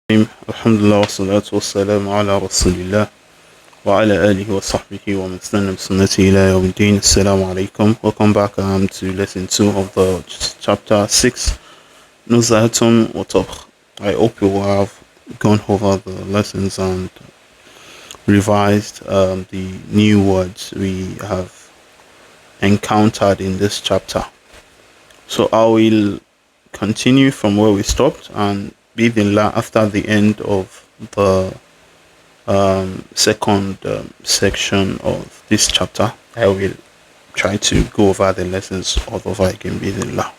Alhamdulillah wa salatu wa salam ala rasulillah wa ala alihi wa sahbihi wa man istana bi sunnati ila yawmiddin. Assalamu alaikum. Welcome back to lesson 2 of the chapter 6 Nuzhatun wa Tabkh. I hope you have gone over the lessons and revised the new words we have encountered in this chapter. So I will continue from where we stopped, and Bidillah, after the end of the second section of this chapter, I will try to go over the lessons all over again, Bidillah.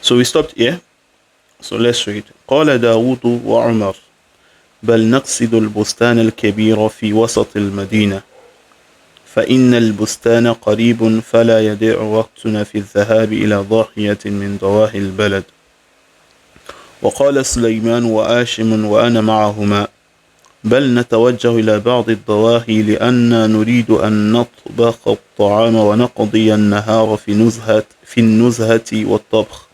So we stopped here. So let's read. قال داود وعمر بل نقصد البستان الكبير في وسط المدينة فإن البستان قريب فلا يضيع وقتنا في الذهاب إلى ضاحية من ضواحي البلد. وقال سليمان وآشم وأنا معهما بل نتوجه إلى بعض الضواحي لأننا نريد أن نطبخ الطعام ونقضي النهار في النزهة والطبخ.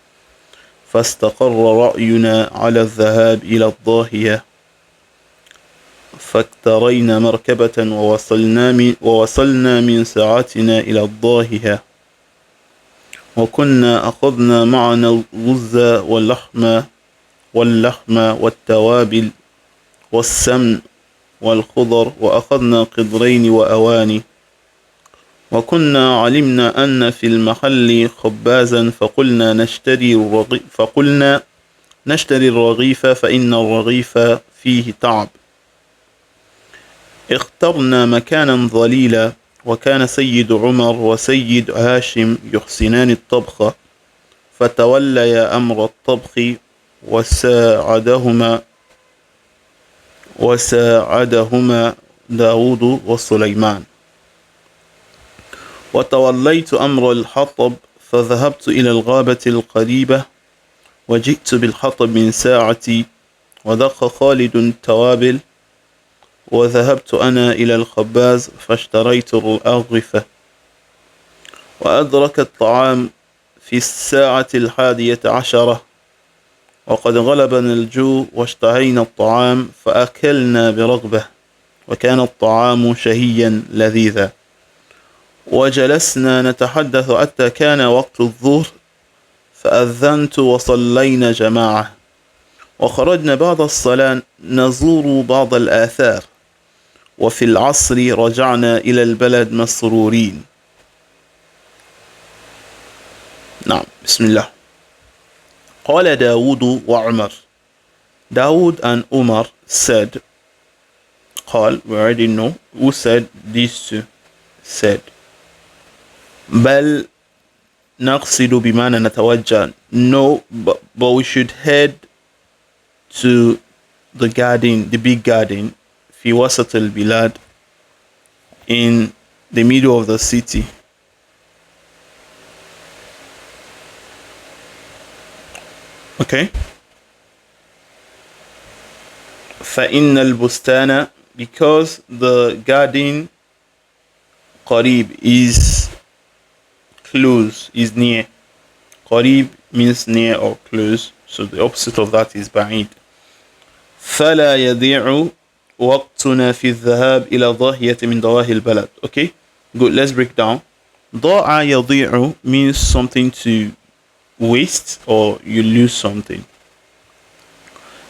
فاستقر رأينا على الذهاب إلى الضاحية فاكترينا مركبة ووصلنا من ساعتنا إلى الضاحية وكنا أخذنا معنا الرز واللحم والتوابل والسمن والخضر وأخذنا قدرين وأواني وكنا علمنا أن في المحل خبازا فقلنا نشتري الرغيف فإن الرغيف فيه تعب. اخترنا مكانا ظليلا وكان سيد عمر وسيد هاشم يحسنان الطبخ فتوليا أمر الطبخ وساعدهما داود وسليمان. وتوليت أمر الحطب فذهبت إلى الغابة القريبة وجئت بالحطب من ساعتي ودق خالد التوابل وذهبت أنا إلى الخباز فاشتريت الأغرفة وأدرك الطعام في الساعة 11 وقد غلبنا الجوع واشتهينا الطعام فأكلنا برغبة وكان الطعام شهيا لذيذا وجلسنا نتحدث حتى كان وقت الظهر فأذنت وصلينا جماعة وخرجنا بعد الصلاة نزور بعض الآثار وفي العصر رجعنا إلى البلد مسرورين. نعم بسم الله. قال داود وعمر. Dawood and Umar said, قال, we already know who said these two, said بل نقصد بمعنى نتوجه, no, but we should head to the garden, the big garden في وسط البلاد, in the middle of the city. Okay. فإن البستان, because the garden قريب is close, is near. قريب means near or close, so the opposite of that is بعيد. فلا يضيع وقتنا في الذهاب إلى ضاحية من ضواحي البلد. Okay, good, let's break down. ضاع يضيع means something to waste or you lose something.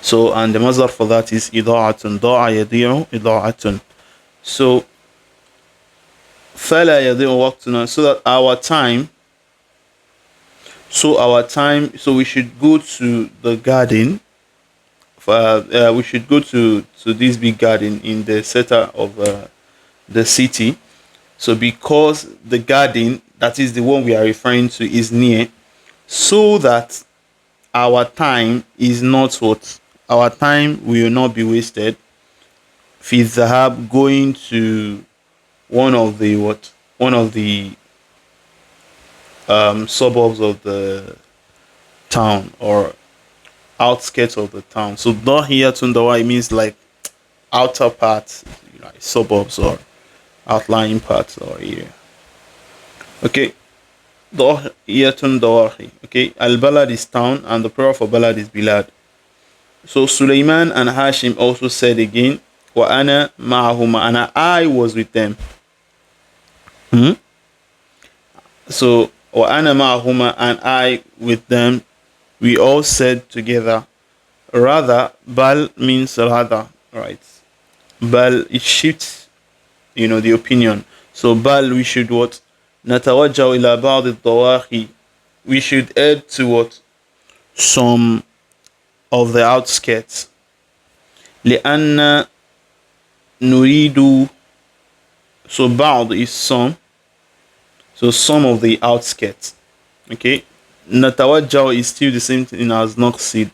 So, and the masdar for that is إضاعة. ضاع يضيع إضاعة. So فلا يضيع وقتنا, so that our time, so we should go to the garden. We should go to this big garden in the center of the city. So because the garden, that is the one we are referring to, is near, so that our time is not what? Our time will not be wasted. في الذهاب, going to one of the suburbs of the town or outskirts of the town. So Dahiyatun Dawai means like outer parts, like suburbs or outlying parts or area. Okay. Dahiyatun Dawahi. Okay. Al-Balad is town and the plural for Balad is Bilad. So Sulaiman and Hashim also said again, wa ana ma'ahuma, and I was with them. So wa ana ma'ahuma, and I with them, we all said together. Rather, bal means rather, right? Bal, it shifts, the opinion. So bal, we should what? نتوجه إلى بعض الضواحي. We should add to what? Some of the outskirts. لأن نريد. So بعض is some. So some of the outskirts. Okay. نتوجه is still the same thing as نقصد.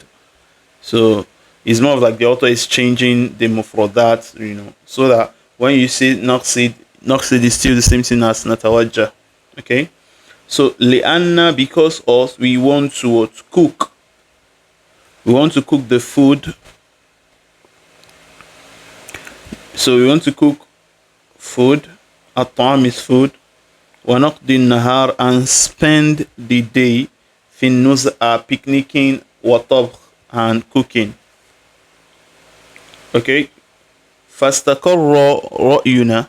So it's more of like the author is changing the mufradat, so that when you say naqsid is still the same thing as natawajjah. Okay, so li'anna, because of, we want to cook. We want to cook the food. So we want to cook food. At-ta'am is food. Wa naqdi nahar, and spend the day fi nuz'a, picnicking, wa tabkh, and cooking. Okay. فاستقر رأينا.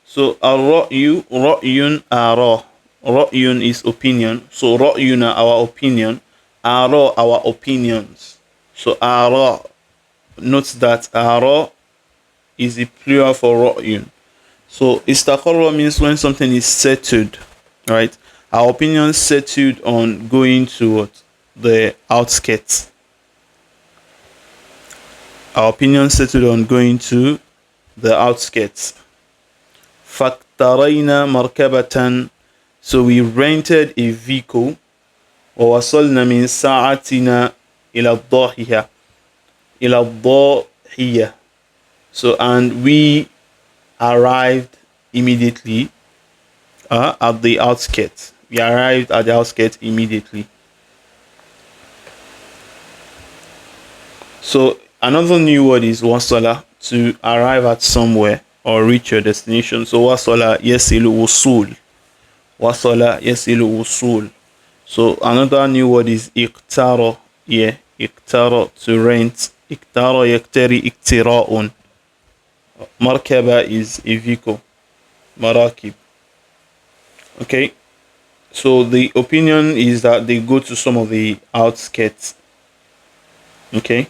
So ra'yun ara. Ra'yun is opinion. So ra'yuna, our opinion. Ara, our opinions. So ara. Note that ara is the plural for ra'yun. So istaqarra means when something is settled, right? Our opinion settled on going to what? The outskirts. Our opinion settled on going to the outskirts. فَاقْتَرَيْنَا مَرْكَبَةً. So we rented a vehicle. وَوَصَلْنَا مِنْ سَاعَتِنَا إِلَى الضَّاحِيَةِ. إِلَى الضَّاحِيَةِ. So, and we arrived immediately at the outskirts. We arrived at the outskirts immediately. So another new word is wasala, to arrive at somewhere or reach your destination. So wasala yasilu wusul. Wasala yasilu wusul. So another new word is iqtara. Yeah, iqtara, to rent. Iqtara yaktari iqtira'un. Markaba is a vehicle. Marakib. Okay. So the opinion is that they go to some of the outskirts. Okay.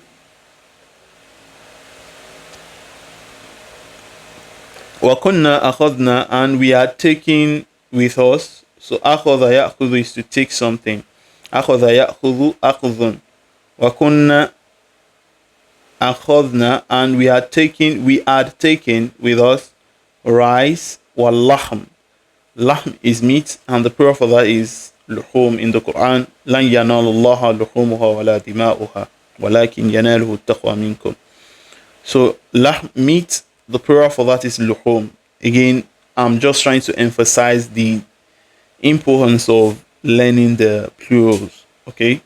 وَكُنَّا أَخَذْنَا, and we are taking with us. So أَخَذَ يَأْخُذُ is to take something. أَخَذَ يَأْخُذُ أَخْذٌ. وَكُنَّا أَخَذْنَا, and we had taken with us rice وَاللَّحْمِ. Lahm is meat, and the plural for that is luhum in the Qur'an. لَنْ يَنَالُ اللَّهَ لُحُومُهَا وَلَا دِمَاؤُهَا وَلَكِنْ يَنَالُهُ التَّقْوَى مِنْكُمْ. So lahm, meat, the plural for that is luhum. Again, I'm just trying to emphasize the importance of learning the plurals. Okay.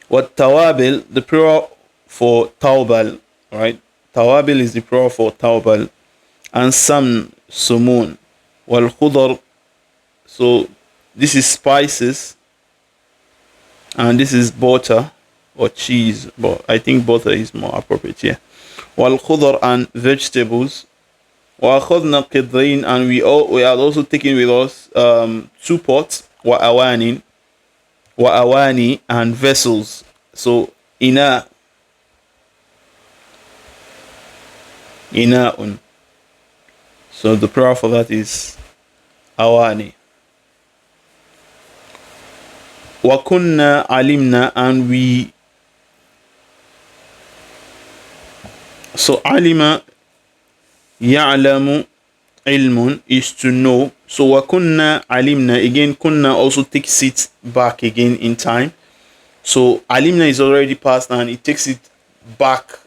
What tawabil, the plural for taubal, right? Tawabil is the plural for taubal. And sumun. Wal khudar. So this is spices. And this is butter or cheese. But I think butter is more appropriate here. Wal khudar, and vegetables. Wa akhadna qidrain, and we are also taking with us 2 pots. Wa awani, and vessels. So ina'un. So the plural for that is awani. Wa kunna alimna, and we. So alima ya'lamu ilmun is to know. So wa kunna alimna, again kunna also takes it back again in time. So alimna is already past and it takes it back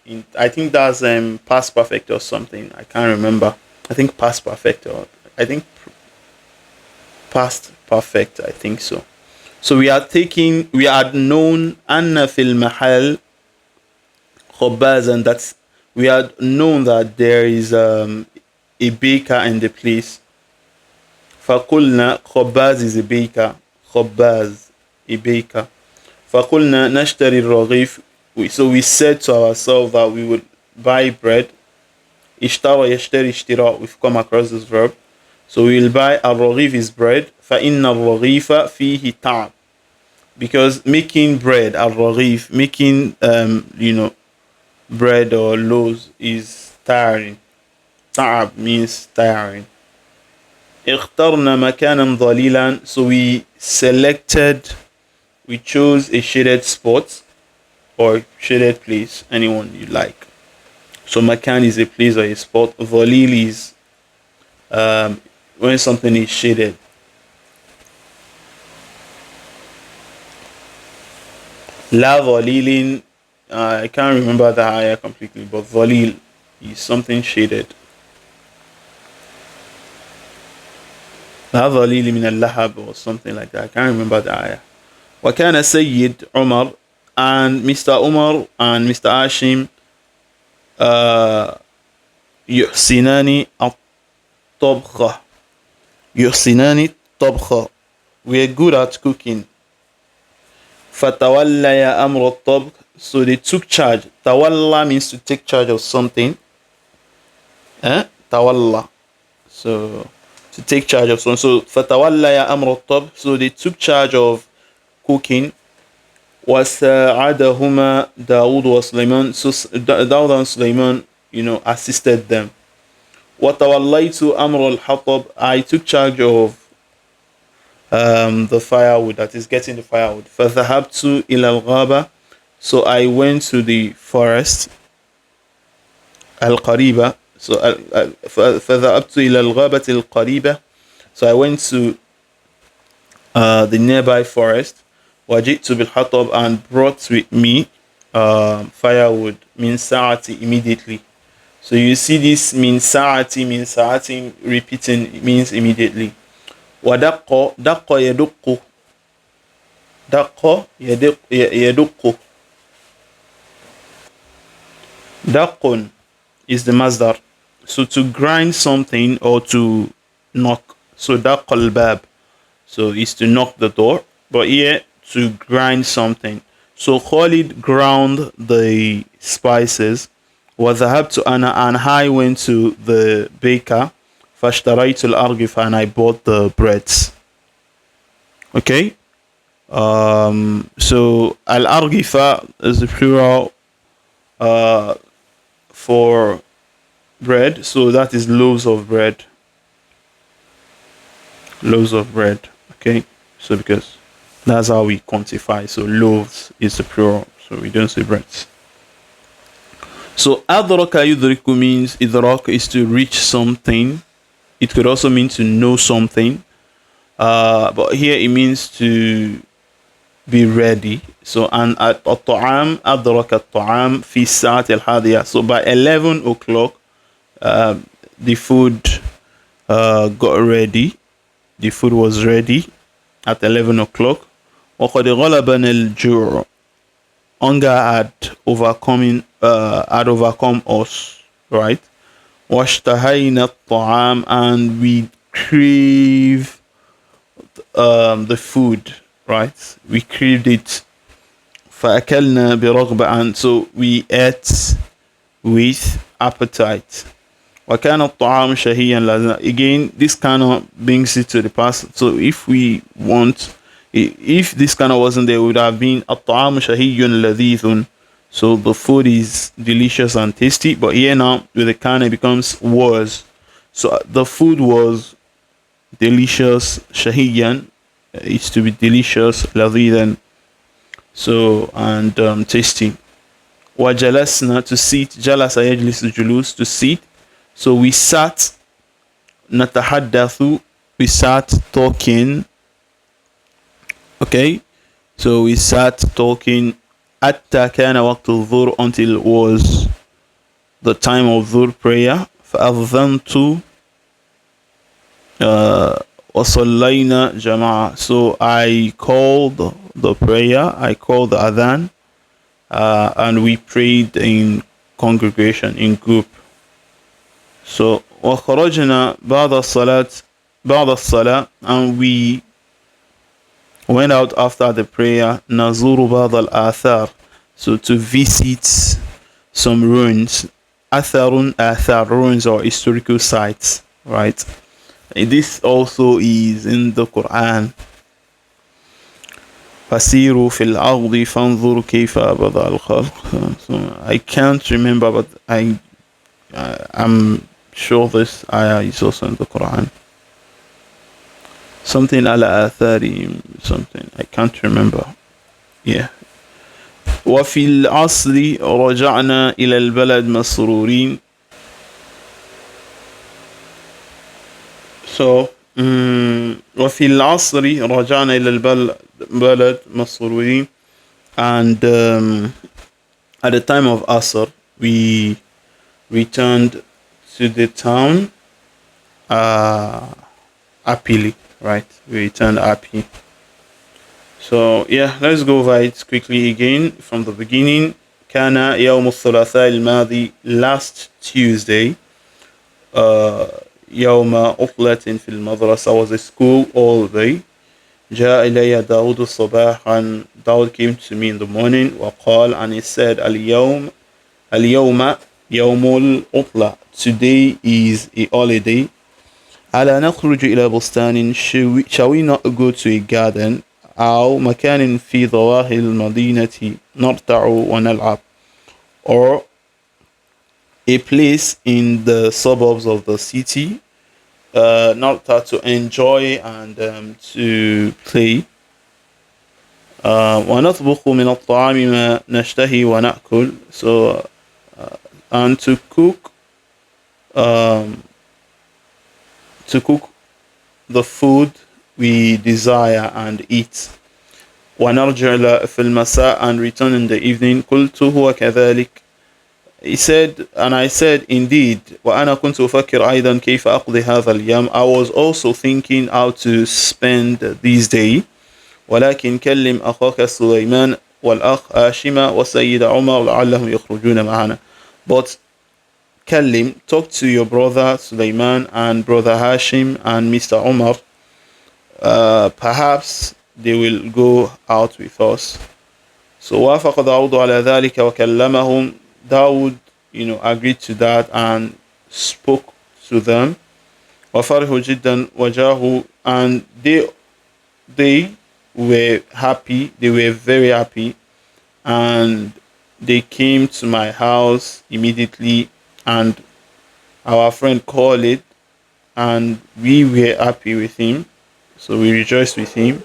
in, I think that's past perfect or something. I can't remember. I think past perfect, or I think past perfect, I think so. So we had known anna fil mahal khabbaz, and that's, we had known that there is a baker in the place. Faqulna, khabbaz is a baker. Khabbaz, a baker. Faqulna nashtari al-raghif. we said to ourselves that we would buy bread. Ishtara yashtari ishtira, we've come across this verb. So we will buy al-raghif is bread. فَإِنَّ الرَّغِيفَ فِيهِ تَعْبٌ, because making bread, al-raghif, making bread or loaves is tiring. Ta'ab means tiring. اخترنا مكانا ظليلا, so we chose a shaded spot or shaded place, anyone you like. So makan is a place or a spot. Dhalil is when something is shaded. La dhalilin, I can't remember the ayah completely, but dhalil is something shaded. La dhalil min al-lahab or something like that. I can't remember the ayah. وكان سيد عمر, and Mr. Umar and Mr. Hashim يحسنان الطبخ. يحسنان الطبخ, we are good at cooking. فتولى أمر الطبخ, so they took charge. تولى means to take charge of something. تولى, so to take charge of something. So فتولى أمر الطبخ, so they took charge of cooking. وساعدهما داود وسليمان, so Daud and Sulaiman assisted them. وتوليت أمر الحطب, I took charge of the firewood, that is getting the firewood. فذهبت إلى الغابة, so I went to the forest. القريبة, so فذهبت إلى الغابة القريبة, so I went to the nearby forest. وجئت بالحطب, and brought with me firewood. من ساعتي, immediately. So you see this min saati repeating, it means immediately. ودق يدق, دق يدق. دق is the masdar, so to grind something or to knock. So دق الباب, so is to knock the door, but here to grind something. So Khalid ground the spices. وذهبت أنا, and I went to the baker. فاشتريت الأرغف, and I bought the breads. Okay. So al-arghifa is the plural for bread. So that is loaves of bread. Loaves of bread. Okay. So because that's how we quantify. So loaves is the plural, so we don't say breads. So adraka yudriku means idrak is to reach something. It could also mean to know something. But here it means to be ready. So and at at-ta'am adraka at-ta'am fi sa'at al-hadiya. So by 11 o'clock, the food got ready. The food was ready at 11 o'clock. وَقَدْ غَلَبَنَا الْجُوعُ, hunger had overcome us, right? وَاشْتَهَيْنَا الطَّعَامِ, and we crave the food, right? We craved it. فَأَكَلْنَا بِرَغْبَةٍ, and so we ate with appetite. وَكَانَ الطَّعَامُ شَهِيًّا لَذًّا. Again, this kind of brings it to the past. So if this kind of wasn't there, it would have been الطعام شهي لذيذ. So the food is delicious and tasty. But here now, with the kind, it becomes was. So the food was delicious. شهيا is to be delicious. لذيذا, so and tasty. وجلسنا, to sit. جلس يجلس الجلوس, to sit. So we sat. نتحدث, we sat talking. Okay, so we sat talking. حتى كان وقت الظهر, until it was the time of dhuhr prayer. فأذنت وصلينا جماعة, so I called the prayer, I called the adhan, and we prayed in congregation, in group. So وخرجنا بعد الصلاة, and we went out after the prayer. نزور بعض الآثار, So to visit some ruins. Athar ruins or historical sites, right? This also is in the Quran. فَسِيرُوا فِي الْأَرْضِ فَانْظُرُوا كَيْفَ بَدَأَ الْخَلْقِ. So I can't remember, but I'm sure this ayah is also in the Quran. Something ala athari, something I can't remember. Yeah. وفي العصر رجعنا إلى البلد مسرورين. So وفي العصر رجعنا إلى البلد مسرورين, and at the time of Asr we returned to the town happily, right? We returned happy. So yeah, let's go over it quickly again from the beginning. كان يوم الثلاثاء الماضي, last Tuesday, يوم عطلة في المدرسة, was a school all day. جاء إلي داود صباحا, Daud came to me in the morning, وقال, and he said, اليوم يوم العطلة, today is a holiday. ألا نخرج إلى بستان, shall we not go to a garden? أو مكان في ظواهر المدينة نرتع ونلعب, or a place in the suburbs of the city, نرتع, to enjoy and to play. ونطبخ من الطعام ما نشتهي ونأكل, so and to cook the food we desire and eat. ونرجع في المساء, and return in the evening. قلت هو كذلك, he said, and I said, indeed. وأنا كنت أفكر أيضا كيف أقضي هذا اليوم, I was also thinking how to spend this day. ولكن كلم أخاك سليمان والأخ هاشم وسيد عمر لعلهم يخرجون معنا. But كلم, talk to your brother Sulaiman and brother Hashim and Mr. Umar, perhaps they will go out with us. So وافق داود على ذلك وكلمهم, Dawood, agreed to that and spoke to them. وفرحوا جدا وجاهوا, and they were happy, they were very happy, and they came to my house immediately, and our friend called it, and we were happy with him, so we rejoiced with him,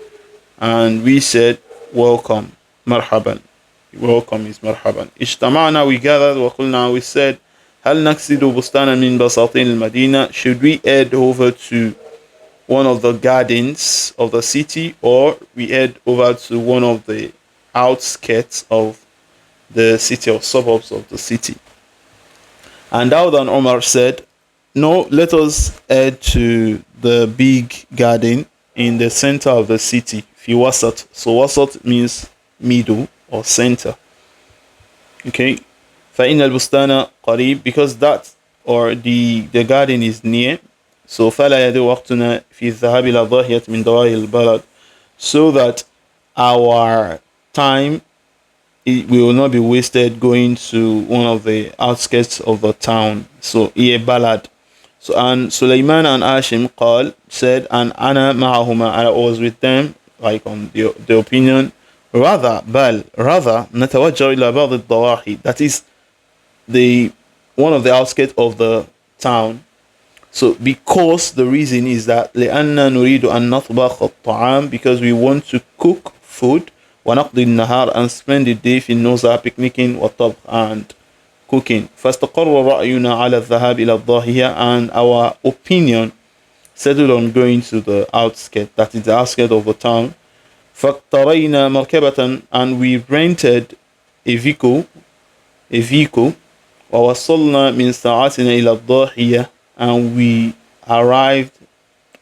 and we said, welcome, marhaban. Welcome is marhaban. اجتمعنا, we gathered, وقلنا, we said, هل نقصد بستانا من بساطين المدينة, should we head over to one of the gardens of the city, or we head over to one of the outskirts of the city or suburbs of the city? And Dawud and Omar said, no, let us head to the big garden in the center of the city. Fi wasat. So wasat means middle or center. Okay. فإن البستان قريب, because that or the garden is near. So فلا يدو وقتنا في الذهاب إلى ضاحية من ضواحي البلد, so that our time, we will not be wasted going to one of the outskirts of the town. So إيه بلد. So and Sulaiman and Hashim said, and Ana معهما, I was with them, like on the opinion, rather نتوجه إلى بعض الضواحي, that is the one of the outskirts of the town. So because the reason is that لأننا نريد أن نطبخ الطعام, because we want to cook food, ونقضي النهار, and spend the day في النزهة, picnicking, والطبخ, and cooking. فاستقر رأينا على الذهاب إلى الضاحية, and our opinion settled on going to the outskirts, that is the outskirts of the town. فاقترينا مركبة, and we rented a vehicle, ووصلنا من ساعتنا إلى الضاحية, and we arrived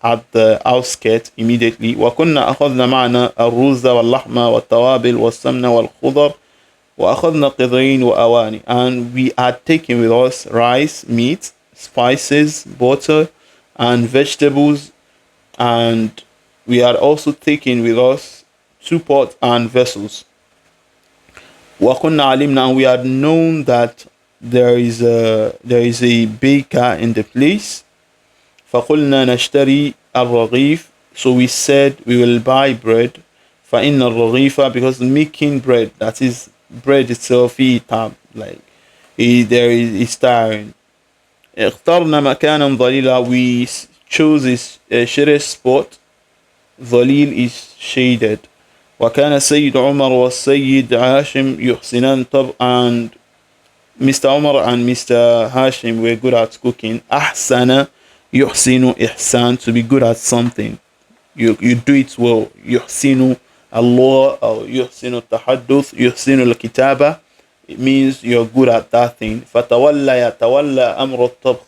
at the outskirts immediately. وكنا أخذنا معنا الرز واللحم والتوابل والسمن والخضر, وأخذنا قدرين وأواني, and we had taken with us rice, meat, spices, butter, and vegetables, and we had also taken with us 2 pots and vessels. وَكُنَّا عَلِمْنَا, and we had known that there is a baker in the place. فَقُلْنَا نَشْتَرِي الرَّغِيفِ, so we said we will buy bread. فَإِنَّ الرَّغِيفَ, because making bread, that is bread itself, like there is tiring. اخترنا مكانا ظليلا, we chose a shaded spot. ظليل is shaded. وكان سيد عمر والسيد هاشم يحسنان طبعا, and Mr. Umar and Mr. Hashim were good at cooking. أحسن يحسن إحسان, to be good at something. You do it well. يحسن الله أو يحسن التحدث يحسن الكتابة, it means you're good at that thing. فتولى يتولى أمر الطبخ,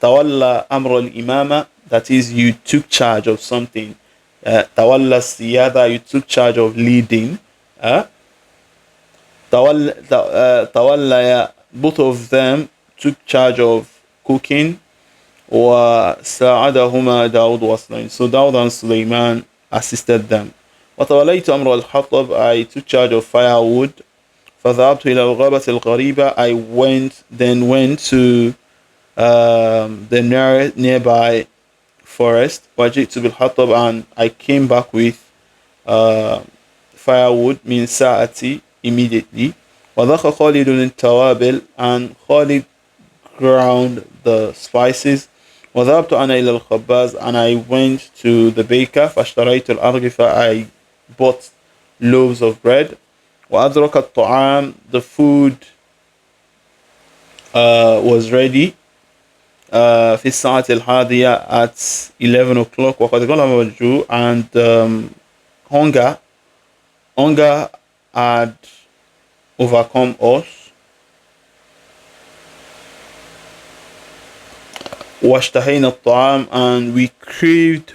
تولى أمر الإمامة, that is you took charge of something. تولى السيادة, you took charge of leading. تولى, both of them took charge of cooking. وساعدهما داود وسليمان, so Dawud and Sulaiman assisted them. وتوليت أمر الحطب, I took charge of firewood. فذهبت إلى الغابة القريبة, I went to the nearby forest. وجئت بالحطب, and I came back with firewood, means ساعتي, immediately. وذاق خالد التوابل, and Khalid ground the spices. وذهبت أنا إلى الخباز, and I went to the baker. فاشتريت الأرغفة, I bought loaves of bread. وأدرك الطعام, the food was ready. في الساعة الحادية, at 11 o'clock. وقد غلب الجوع, and hunger had overcome us. واشتهينا الطعام, and we craved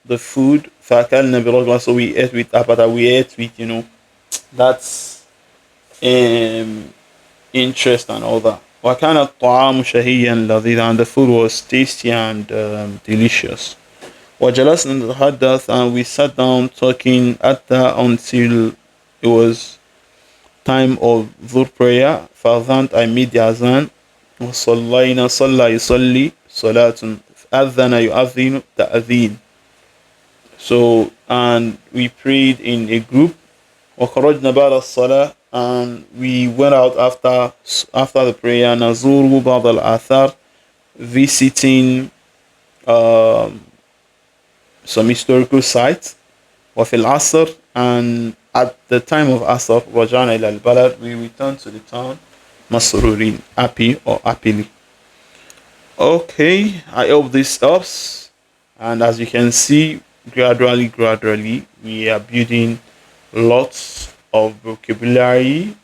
the food. فأكلنا برغبة, so we ate with appetite. We ate with, that's interest and all that. وكان الطعام شهيا لذيذا, and the food was tasty and delicious. وجلسنا نتحدث, and we sat down talking until it was time of dhuhr prayer. فأذنت, I made the azan. وصلينا, صلى يصلي صلاة, أذن يؤذن تأذين. So, and we prayed in a group. وخرجنا بعد الصلاة, and we went out after the prayer. نزور بعض الآثار, visiting some historical sites. وفي العصر, and at the time of Asr, رجعنا إلى البلد, we returned to the town. مسرورين, happy or happily. Okay, I hope this helps. And as you can see, gradually we are building lots of vocabulary,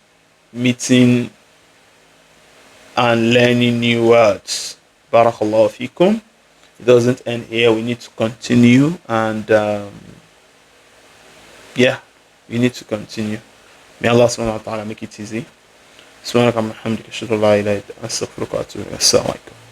meeting and learning new words. Barakallahu fikum. It doesn't end here, we need to continue, and we need to continue. May Allah subhanahu wa ta'ala make it easy. سبحانك اللهم وبحمدك اشهد ان لا اله الا انت استغفرك واتوب اليك. السلام عليكم.